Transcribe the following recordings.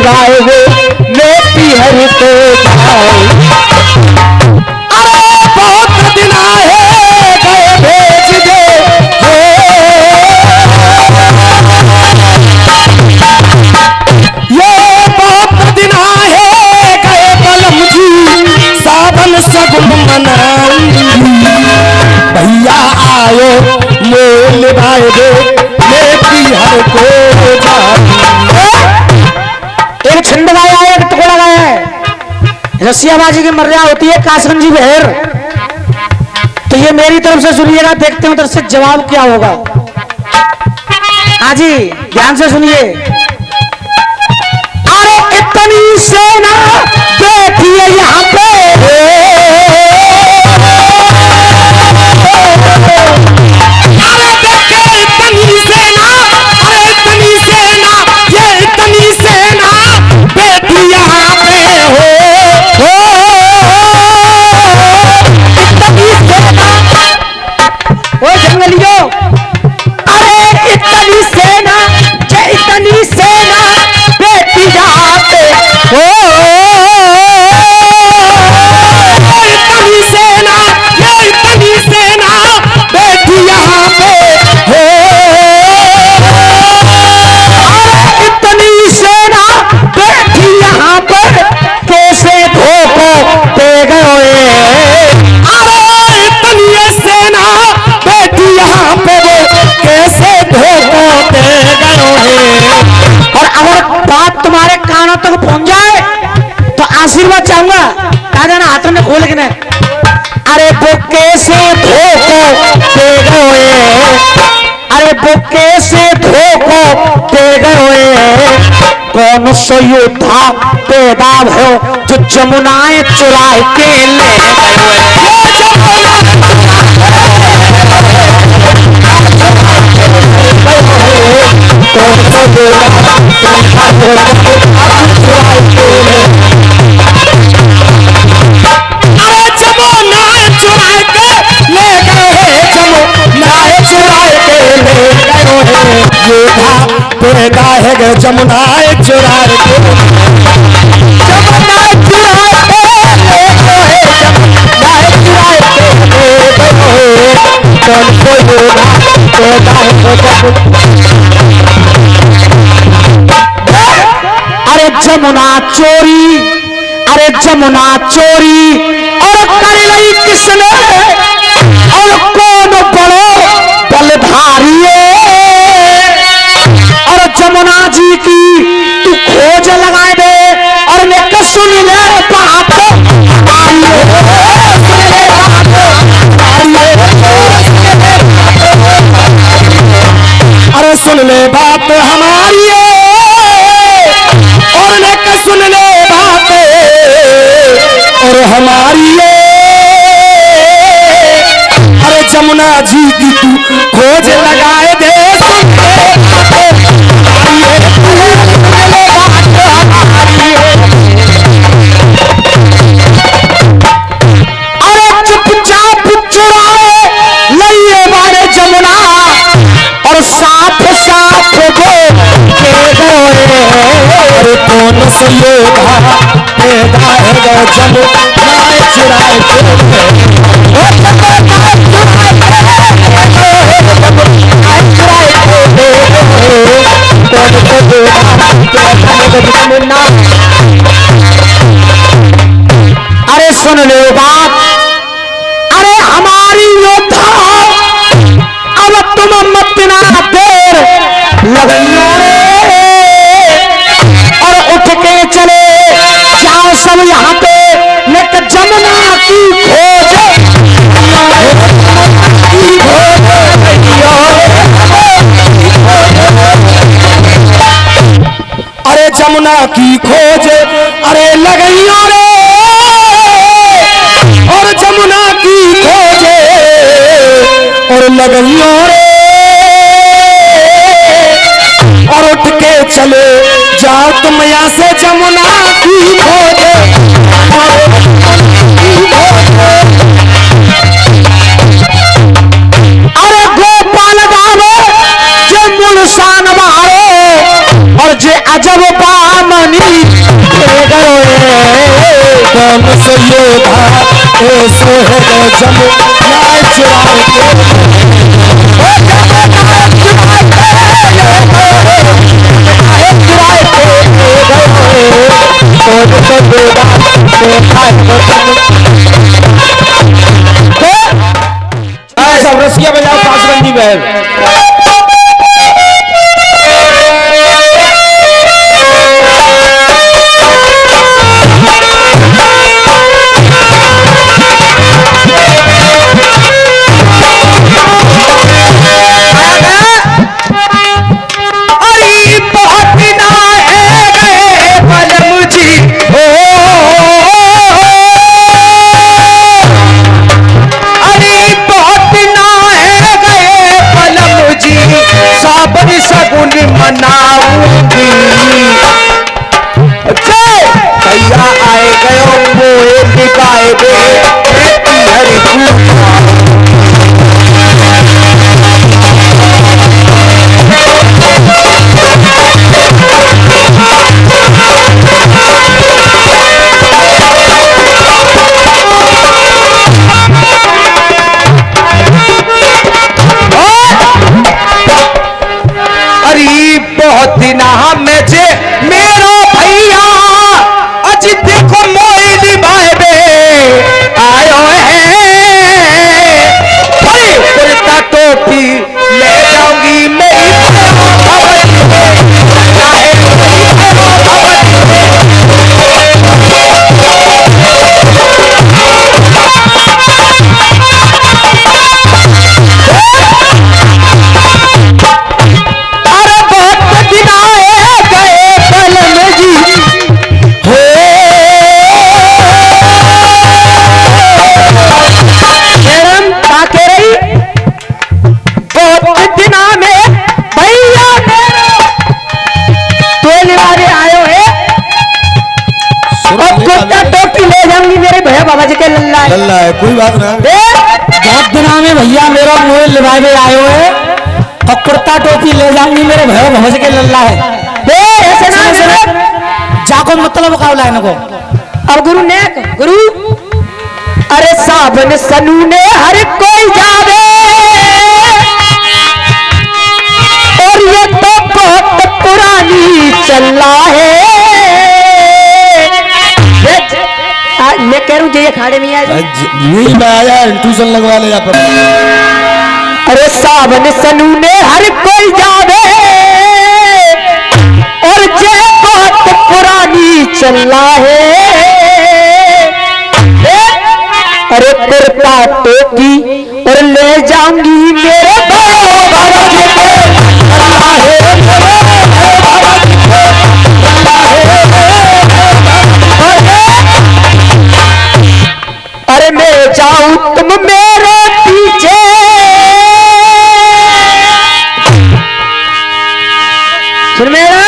निभाए वो नेकी हर तो जाए। अरे बहुत दिन आए गए भेज दे ये बहुत दिन आए गए बलम जी सावन सगुन मनाऊंगी भैया आयो मोल निभाए दे नेकी हर को जाए। एक छंद गाया है, एक टुकड़ा गाया है। रसियाबाजी की मर्यादा होती है कासगंजी बहर। तो ये मेरी तरफ से सुनिएगा, देखते हैं उधर से जवाब क्या होगा। हाँ जी ध्यान से सुनिए। अरे इतनी सेना देखिए यहाँ पे अरे देखिए इतनी सेना, अरे इतनी सेना, ये इतनी सेना बैठी यहाँ पे हो इतनी सेना ओ जंगलियों। अरे इतनी सेना, ये इतनी सेना बैठी यहाँ पे हो इतनी सेना, ये इतनी सेना बैठी यहाँ पे हो। अरे इतनी सेना बैठी यहाँ पर कैसे धोखो दे गए। अरे इतनी सेना बैठी यहाँ पे वो कैसे धोखो दे गए। और अगर बात तुम्हारे कानों तक पहुंच जाए तो आशीर्वाद चाहूंगा दादा ना हाथों में खोल के ना। अरे वो कैसे धोखो दे गए, अरे वो कैसे धोखो दे गए। कौन सो योद्धा पैदा हो जो जमुनाएं चुराए के ले अरे जमुनाएं चुराए के ले गए, जमुनाएं चुराए के ले गए। योद्धा पैदा है जमुनाएं चुराए के, जमुनाएं चुराए के ले गए, जमुनाएं चुराए के ले गए। कौन को योद्धा पैदा है अरे जमुना चोरी, अरे जमुना चोरी और कर ली किसने और कौन बड़ो बलधारी और जमुना जी की तू खोज लगाए दे और मैं सुन ले बात अरे सुन ले बात हमारी और लेकर सुन ले बात और हमारी अरे जमुना जी की तू खोज लगाए दे अरे चुपचाप चुराए लइए वाले जमुना और साफ साफ गो अरे कौन से योद्धा पैदा है जमुनाएं चुराए के अरे सुन लो बात, अरे हमारी योद्धा अब तुम मत ना देर लगियो और उठ के चले जाओ सब यहाँ पे लेकर जमुना की खोज अरे जमुना की खोज अरे लगइयो रे और जमुना की खोज और लगइयो रे और उठ के चले जाओ तुम यहाँ से जमुना की खोज अरे गोपाल गावे जे मुलसान बारो और जे अजब बामनी सोहे गए जब न्याय चुराए सब रसिया बजाओ कासगंजी बहन। मनाऊंगी भैया आए गयो मोए निकाय दे हरी बहुत दिन में जे मेरो भैया अज देखो मोए निभाए बे आयो है कुर्ता टोपी ले जाऊंगी मेरी लल्ला है कोई बात ना। बहुत दिना में भैया मेरा मोबाइल लिवाए में आयो है और कुर्ता टोपी ले जाऊंगी मेरे भैया भवज के लल्ला है। ऐसे ना जाको मतलब मुकाबला है इनको। अब गुरु ने गुरु अरे सावन सनू ने हर कोई जावे और ये तो बहुत पुरानी चला है। मैं कह रहा हूँ ये खाड़े में आया नहीं मैं आया ट्यूशन लगवा ले यहाँ पर। अरे सावन सनू ने हर कोई जावे और ये बात पुरानी चला है। अरे कुर्ता टोपी और ले जाऊंगी मेरे अरे मैं जाऊं तुम मेरे पीछे सुन मेरा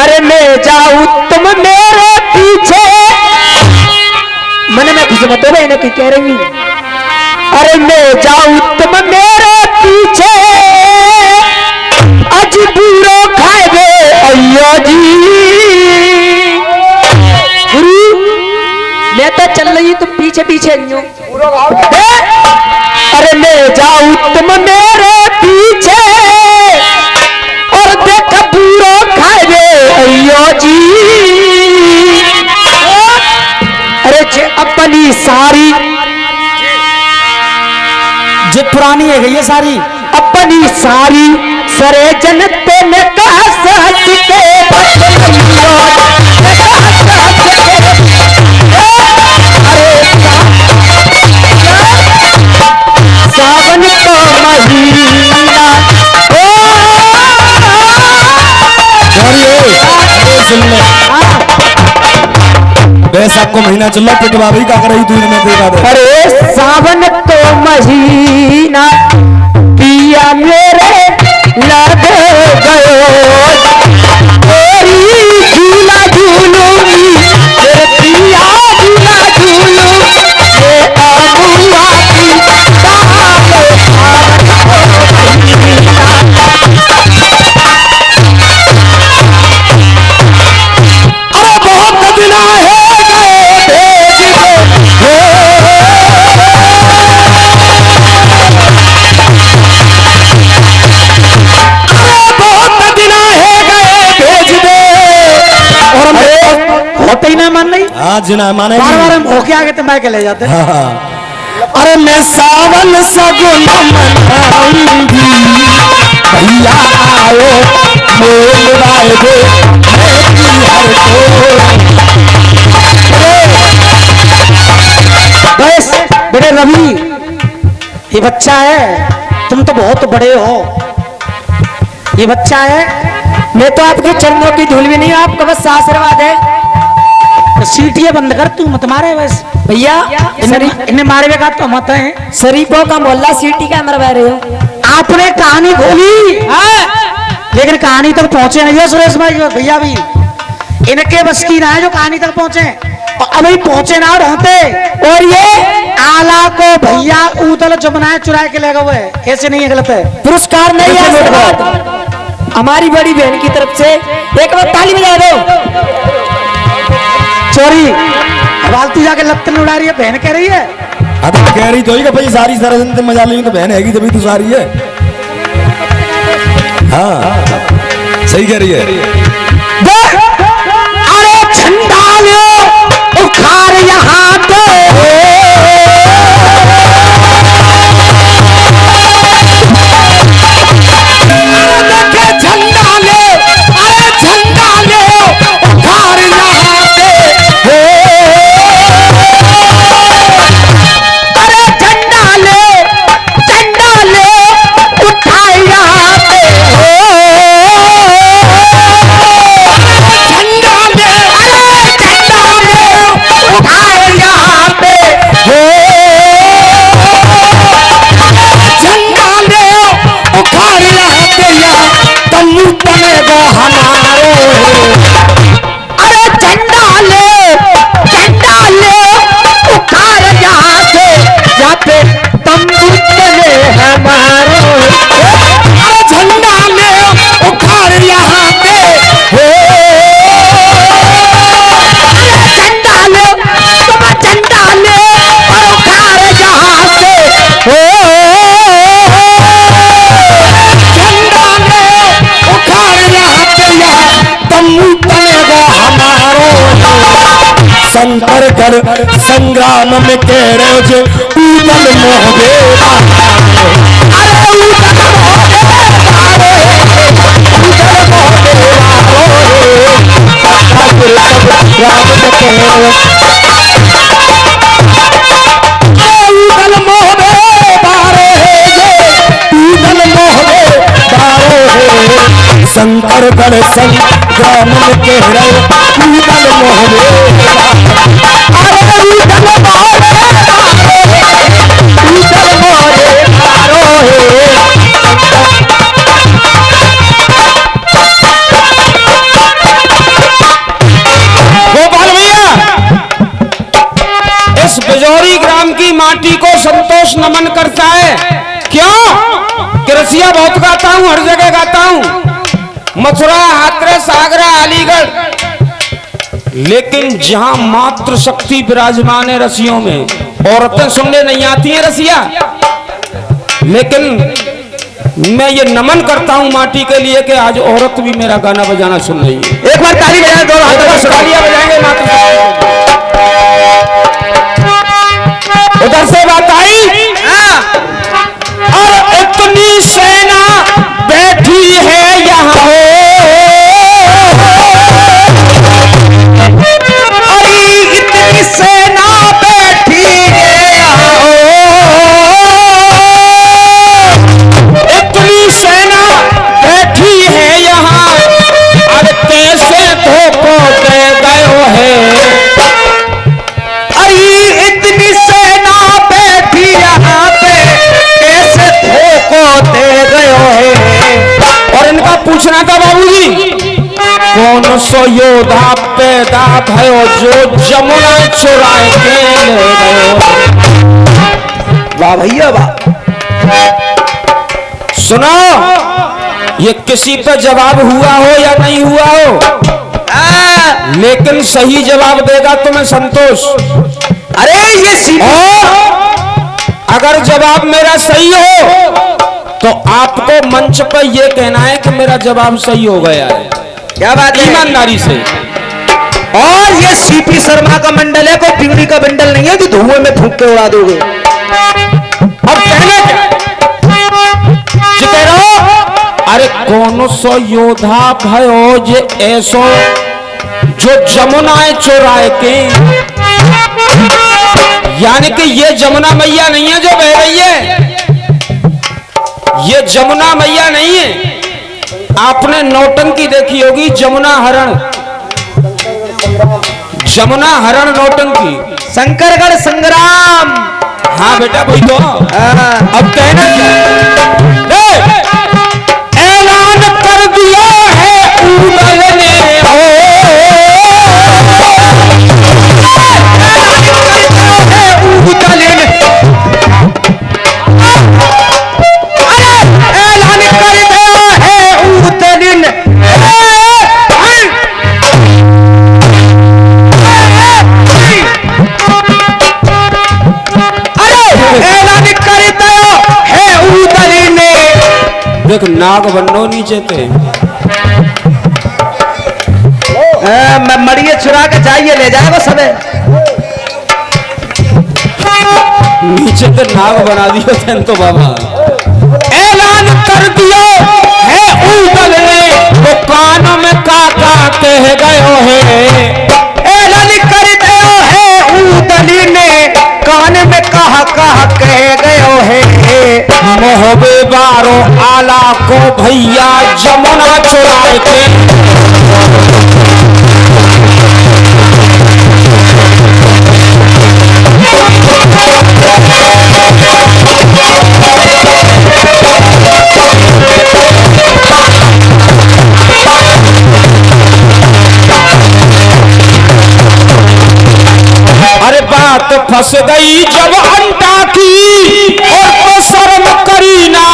अरे मैं जाऊं तुम मेरे पीछे मन में खुश मत हो भाई ना कि कह रही अरे मैं जाऊं तुम मेरे पीछे अज बुरो खाए गए अयो जी गुरु मैं तो चल रही तुम पीछे पीछे नहीं हो। अरे मैं जाऊं तुम मेरे पीछे और देख बुरो खाए अयो जी। अरे जे अपनी सारी जो पुरानी है ये सारी अपनी सारी सरे जनते में कहा हंस के सावन का महीना वैसे आपको महीना चल रहा पिटवा भी क्या कर रही तू इनमें देखा दे। अरे सावन तो महीना पिया मेरे लग गयो तेरी झूला झूलूंगी तेरे पिया झूला झूलूं ये अमुआ की अरे बहुत दिन है गए भेज काम नहीं। हाँ जिना माने बार बार हम होके आगे तो मैं के ले जाते। हाँ हाँ। अरे मैं सावन सगुन मनाऊंगी भैया आओ मेल वाले बस बेटे रवि, ये बच्चा है, तुम तो बहुत बड़े हो, ये बच्चा है, मैं तो आपके चरणों की धूल भी नहीं हूं, आपका बस आशीर्वाद है। तो सीटियां बंद कर, तू मत मारे बस भैया इन्हें मारे का तो मत है। शरीफों का मोहल्ला सीटी का मरवा रहे हो। आपने कहानी खोली लेकिन कहानी तक पहुंचे नहीं है सुरेश भाई भैया भी, इनके बस की ना है जो कहानी तक पहुंचे, और अभी पहुंचे ना रहते। और ये आला को भैया उदल जमुना चुरा के ले गए, ऐसे नहीं है, गलत है। पुरस्कार नहीं है, आशीर्वाद हमारी बड़ी बहन की तरफ से, एक बार ताली बजा दो। चोरी फालतू जाके लत्तन उड़ा रही है, बहन कह रही है। अब कह रही तो ही कि भाई सारी सारा दिन मजा लेंगे तो बहन हैगी तभी तो सारी है। हाँ सही कह रही है। अरे झंडा लो उखाड़ यहाँ पे, झंडा ले, अरे झंडा ले उखाड़ यहाँ पे, अरे झंडा ले उठाए यहाँ पे, शंकर गढ़ संग्राम में कह रहे जो उदल मोहबे, अरे उदल शंकर गढ़ संग्राम में कह रहे उदल मोहबे, गोपाल भैया इस बिजौरी ग्राम की माटी को संतोष नमन करता है। क्यों कि रसिया बहुत गाता हूँ, हर जगह गाता हूँ, मथुरा, हाथरस, आगरा, अलीगढ़, लेकिन जहां मात्र शक्ति विराजमान है रसियों में, औरतें सुनने नहीं आती हैं रसिया, लेकिन मैं ये नमन करता हूं माटी के लिए कि आज औरत भी मेरा गाना बजाना सुन रही है। एक बार ताली बजाए, दो हाथ तालियां बजाएंगे मात्र। उधर से बात आई और इतनी सेना बैठी है यहाँ सेना बैठी इतनी सेना बैठी है यहाँ, अब कैसे धोखो दे गयो है, अरे इतनी सेना बैठी यहाँ पे कैसे धोखो दे गयो है। और इनका पूछना था बाबूजी, कौन सो योद्धा पैदा भयो जो जमुना चुराए के ले गयो। वाह भैया वाह। सुनो, ये किसी पे जवाब हुआ हो या नहीं हुआ हो, लेकिन सही जवाब देगा तुम्हें संतोष। अरे ये और अगर जवाब मेरा सही हो तो आपको मंच पर यह कहना है कि मेरा जवाब सही हो गया है। क्या बात है? ईमानदारी से। और ये सीपी शर्मा का मंडल है, कोई बिगड़ी का बंडल नहीं है कि धुएं में फूंक के उड़ा दोगे। अब कहना क्या जितेरो, अरे कौन सो योद्धा भयो जे ऐसो जो जमुनाए चोराए के, यानी कि ये जमुना मैया नहीं है जो बह रही है, ये जमुना मैया नहीं है। आपने नौटंकी देखी होगी, जमुना हरण, जमुना हरण नौटंकी, शंकरगढ़ संग्राम। हाँ बेटा वही तो। अब कहना क्या, ऐलान कर दिया है उदल ने, देख नाग बन्नो नीचे थे, मैं मड़िए चुरा के चाहिए ले जाएगा सब। नीचे तो नाग बना दियो थे तो बाबा। ऐलान कर दियो है उदल ने, वो कान में काका कह गयो है। ऐलान कर दियो है उदल ने, कान में कहा कह गयो है। मोहबे बारो आला को भैया जमुना चुराए के, अरे बात फंस गई जब अंटा की, और तो शर्म करी ना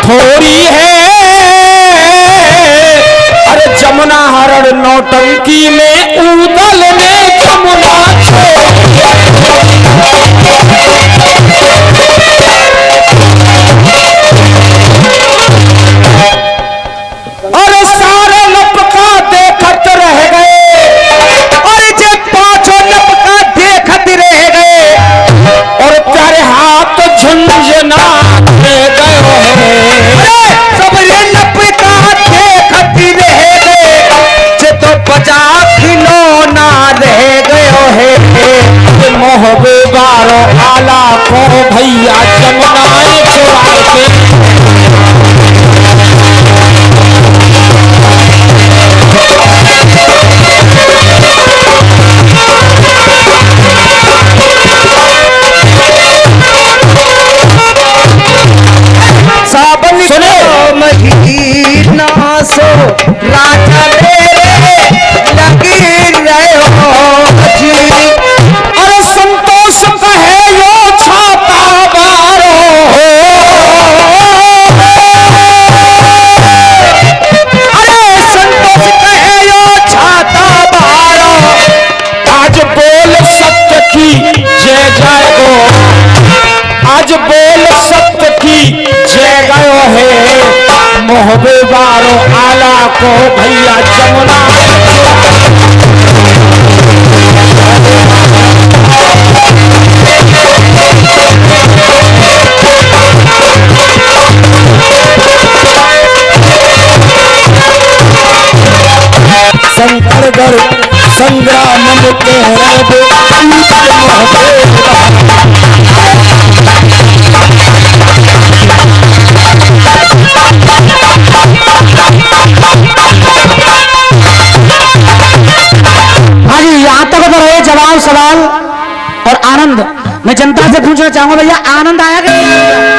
थोड़ी है। अरे जमुना हरण नौटंकी में उदल ने जमुना अरे सारे लपका देखत रह गए, और जे पांचों लपका देखत रह गए, और प्यारे हाथ झुंझुना दे गयो है। सबरे लपका देखत रह गए, जे तो बजा खिलौना रह गयो है। मोहबे बारो आला को भैया जमुनाए चुराए के, सावन को महीना सो राजा मेरे लगी रहे हो जी। अरे संतोष कहे यो छाता बारो, अरे संतोष कहे यो छाता बारो, आज बोल सत्य की जय जय गो, आज बोल सत्य की जय गयो है। मोहबे बारो आला को भैया जमुना शंकरगढ़ संग्राम के रब हाँ जी, यहाँ तक तो रहे जवाब सवाल और आनंद। मैं जनता से पूछना चाहूंगा भैया आनंद आया कि नहीं?